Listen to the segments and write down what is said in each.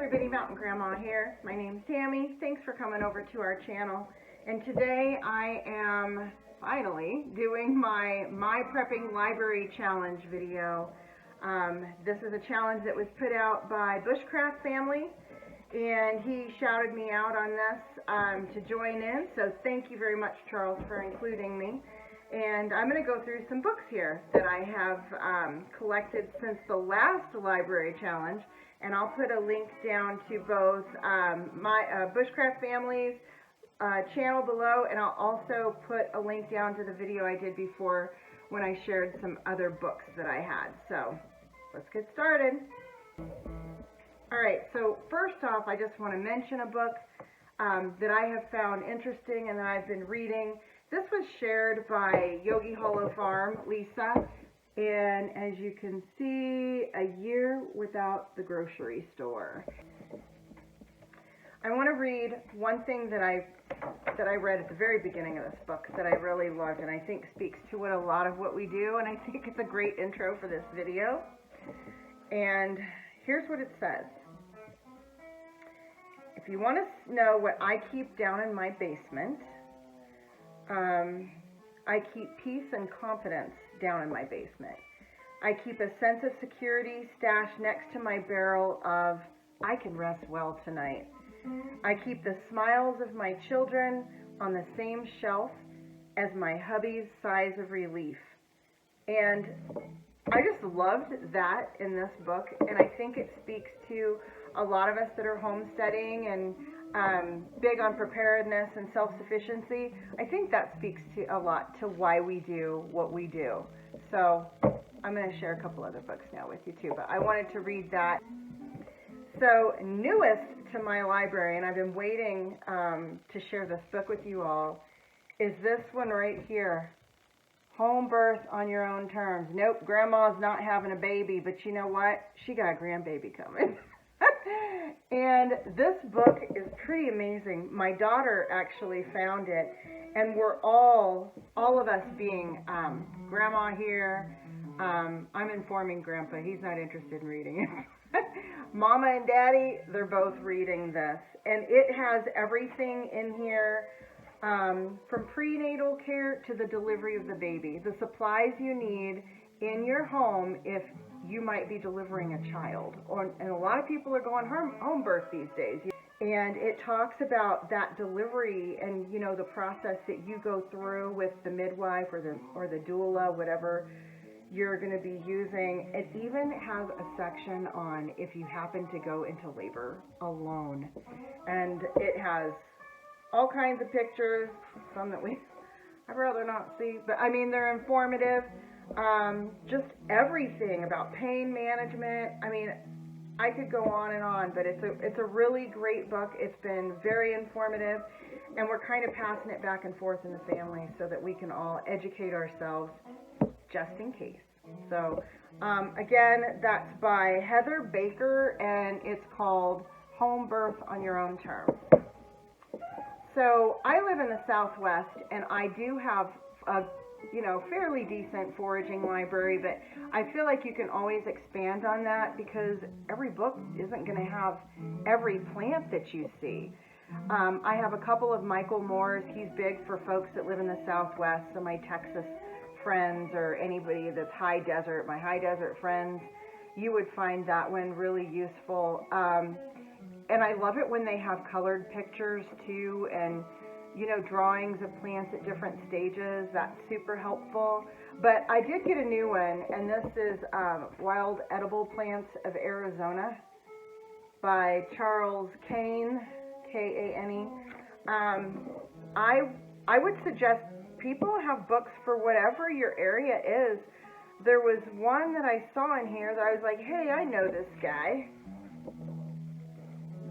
everybody, Mountain Grandma here. My name's Tammy. Thanks for coming over to our channel. And today I am finally doing my Prepping Library Challenge video. This is a challenge that was put out by Bushcraft Family, and he shouted me out on this to join in. So thank you very much, Charles, for including me. And I'm going to go through some books here that I have collected since the last library challenge. And I'll put a link down to both my Bushcraft Family's channel below, and I'll also put a link down to the video I did before when I shared some other books that I had. So let's get started. Alright, so first off, I just want to mention a book that I have found interesting and that I've been reading. This was shared by Yogi Hollow Farm, Lisa, and as you can see, A Year Without the Grocery Store. I want to read one thing that I read at the very beginning of this book that I really loved and I think speaks to a lot of what we do, and I think it's a great intro for this video. And here's what it says. If you want to know what I keep down in my basement, I keep peace and confidence down in my basement. I keep a sense of security stashed next to my barrel of, I can rest well tonight. I keep the smiles of my children on the same shelf as my hubby's sighs of relief. And I just loved that in this book, and I think it speaks to a lot of us that are homesteading and big on preparedness and self-sufficiency. I think that speaks to a lot to why we do what we do. So I'm going to share a couple other books now with you too, but I wanted to read that. So newest to my library, and I've been waiting to share this book with you all, is this one right here. Home Birth on Your Own Terms. Nope, Grandma's not having a baby, but you know what? She got a grandbaby coming. And this book is pretty amazing. My daughter actually found it, and we're all of us being Grandma here. I'm informing Grandpa. He's not interested in reading it. Mama and Daddy, they're both reading this. And it has everything in here from prenatal care to the delivery of the baby. The supplies you need in your home if you might be delivering a child. And a lot of people are going home birth these days. And it talks about that delivery and, you know, the process that you go through with the midwife or the doula, whatever you're going to be using. It even has a section on if you happen to go into labor alone. And it has all kinds of pictures, some that I'd rather not see, but I mean, they're informative. Just everything about pain management. I mean, I could go on and on, but it's a really great book. It's been very informative, and we're kind of passing it back and forth in the family so that we can all educate ourselves just in case. So, again, that's by Heather Baker, and it's called Home Birth on Your Own Terms. So, I live in the Southwest, and I do have a fairly decent foraging library, but I feel like you can always expand on that because every book isn't going to have every plant that you see. I have a couple of Michael Moore's. He's big for folks that live in the Southwest, so my Texas friends or anybody that's high desert, my high desert friends, you would find that one really useful. And I love it when they have colored pictures too, and drawings of plants at different stages. That's super helpful. But I did get a new one, and this is Wild Edible Plants of Arizona by Charles Kane, K-A-N-E. I would suggest people have books for whatever your area is. There was one that I saw in here that I was like, hey, I know this guy.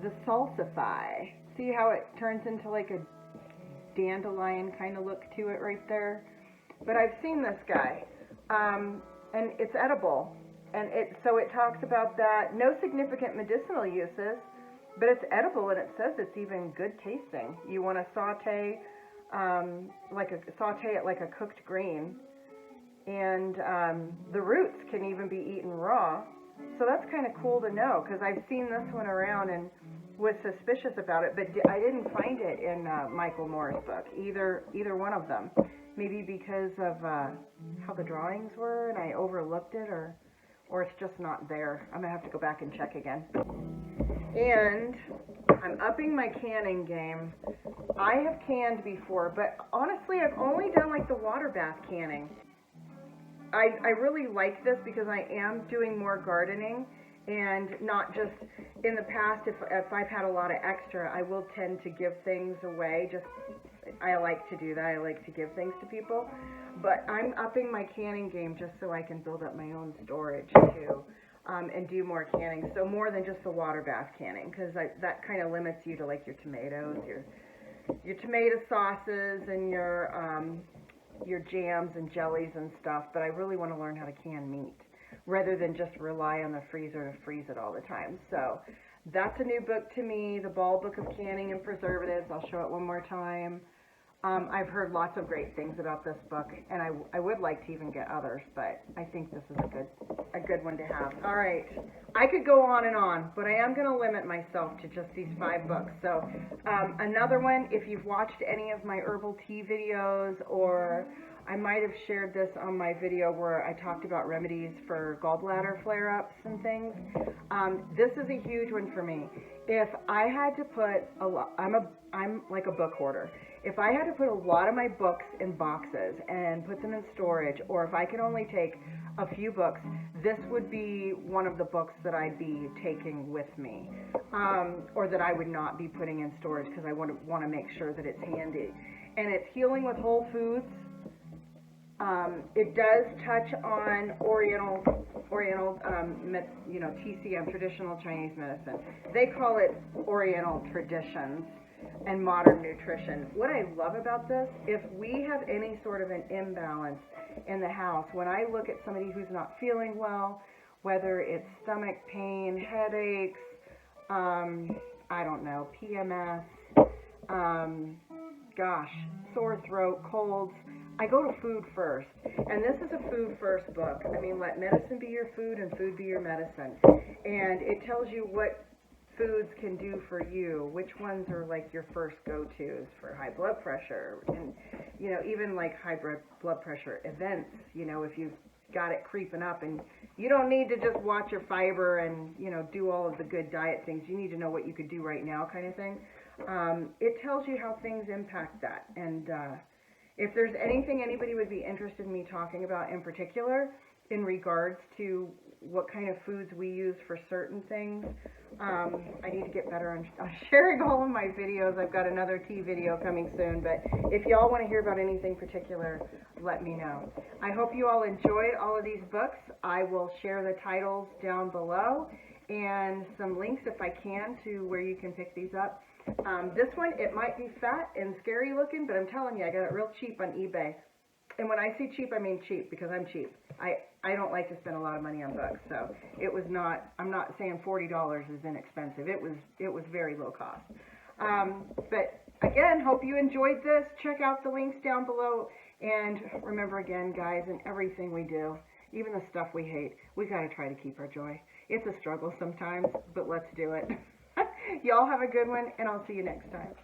The Salsify. See how it turns into like a dandelion kind of look to it right there? But I've seen this guy, and it's edible, and so it talks about that. No significant medicinal uses, but it's edible, and it says it's even good tasting. You want to saute it like a cooked green, and the roots can even be eaten raw. So that's kind of cool to know, because I've seen this one around and was suspicious about it, but I didn't find it in Michael Moore's book, either one of them. Maybe because of how the drawings were and I overlooked it, or it's just not there. I'm going to have to go back and check again. And I'm upping my canning game. I have canned before, but honestly, I've only done like the water bath canning. I really like this because I am doing more gardening, and not just in the past, if I've had a lot of extra, I will tend to give things away. I like to do that. I like to give things to people. But I'm upping my canning game just so I can build up my own storage too, and do more canning. So more than just the water bath canning, because that kind of limits you to like your tomatoes, your tomato sauces, and your jams and jellies and stuff. But I really want to learn how to can meat, rather than just rely on the freezer to freeze it all the time. So that's a new book to me, The Ball Book of Canning and Preservatives. I'll show it one more time. I've heard lots of great things about this book, and I would like to even get others, but I think this is a good one to have. All right, I could go on and on, but I am going to limit myself to just these 5 books. So another one, if you've watched any of my herbal tea videos, or I might have shared this on my video where I talked about remedies for gallbladder flare-ups and things. This is a huge one for me. If I had to put I'm like a book hoarder. If I had to put a lot of my books in boxes and put them in storage, or if I could only take a few books, this would be one of the books that I'd be taking with me, or that I would not be putting in storage, because I want to make sure that it's handy. And it's Healing with Whole Foods. It does touch on Oriental, TCM, traditional Chinese medicine. They call it Oriental traditions and modern nutrition. What I love about this, if we have any sort of an imbalance in the house, when I look at somebody who's not feeling well, whether it's stomach pain, headaches, I don't know, PMS, sore throat, colds, I go to food first. And this is a food first book. I mean, let medicine be your food and food be your medicine. And it tells you what foods can do for you, which ones are like your first go-tos for high blood pressure, and even like high blood pressure events, if you've got it creeping up, and you don't need to just watch your fiber and do all of the good diet things. You need to know what you could do right now, kind of thing. It tells you how things impact that, and if there's anything anybody would be interested in me talking about in particular in regards to what kind of foods we use for certain things, I need to get better on sharing all of my videos. I've got another tea video coming soon, but if y'all want to hear about anything particular, let me know. I hope you all enjoyed all of these books. I will share the titles down below and some links, if I can, to where you can pick these up. This one, it might be fat and scary looking, but I'm telling you, I got it real cheap on eBay. And when I say cheap, I mean cheap, because I'm cheap. I don't like to spend a lot of money on books, so it was not, I'm not saying $40 is inexpensive. It was very low cost. But again, hope you enjoyed this. Check out the links down below. And remember again, guys, in everything we do, even the stuff we hate, we got to try to keep our joy. It's a struggle sometimes, but let's do it. Y'all have a good one, and I'll see you next time.